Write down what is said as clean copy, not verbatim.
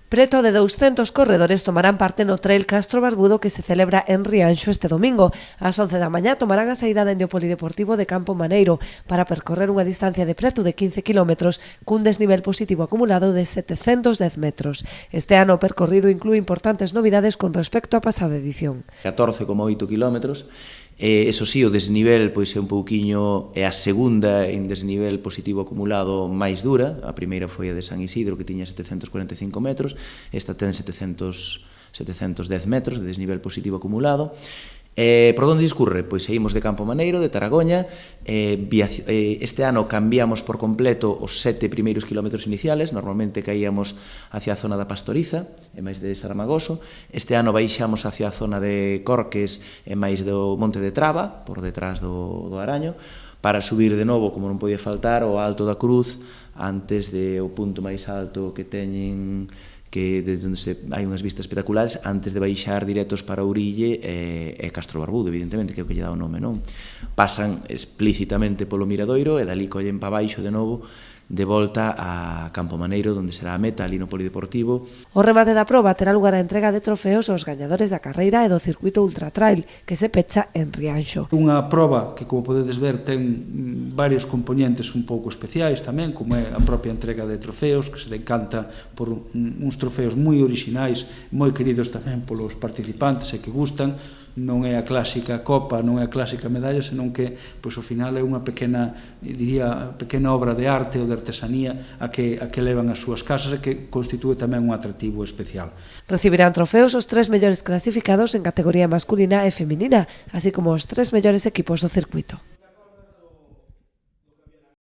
Preto de 200 corredores tomarán parte no Trail Castro Barbudo que se celebra en Rianxo este domingo. Ás 11 da mañá tomarán a saída dende o Polideportivo de Campo Maneiro para percorrer unha distancia de preto de 15 km cun desnivel positivo acumulado de 710 metros. Este ano o percorrido inclúe importantes novidades con respecto á pasada edición. 14,8 km. Eso sí, o desnivel pois é un pouquiño, é a segunda en desnivel positivo acumulado máis dura. A primeira foi a de San Isidro, que tiña 745 metros, esta ten 710 metros de desnivel positivo acumulado. Por onde discurre? Pois saímos de Campo Maneiro, de Taragoña. Este ano cambiamos por completo os 7 primeiros kilómetros iniciales. Normalmente caíamos hacia a zona da Pastoriza e máis de Saramagoso. Este ano baixamos hacia a zona de Corques e máis do Monte de Traba, por detrás do Araño, para subir de novo, como non podía faltar, ao Alto da Cruz, antes do punto máis alto que teñen, que desde onde hai unhas vistas espectaculares, antes de baixar directos para Ourille e Castro Barbudo, evidentemente, que é o que lle dá o nome, non? Pasan explícitamente polo Miradoiro e dali collen para baixo de novo, de volta a Campo Maneiro, onde será a meta, ali no Polideportivo. O remate da proba terá lugar a entrega de trofeos aos gañadores da carreira e do circuito Ultra Trail, que se pecha en Rianxo. Unha proba que, como podedes ver, ten varios componentes un pouco especiais tamén, como é a propia entrega de trofeos, que se decanta por uns trofeos moi orixinais, moi queridos tamén polos participantes e que gustan. Non é a clásica copa, non é a clásica medalla, senón que, pois, ao final é unha pequena, diría, pequena obra de arte ou de artesanía a que levan as súas casas e que constitúe tamén un atractivo especial. Recibirán trofeos os 3 mellores clasificados en categoría masculina e feminina, así como os 3 mellores equipos do circuito.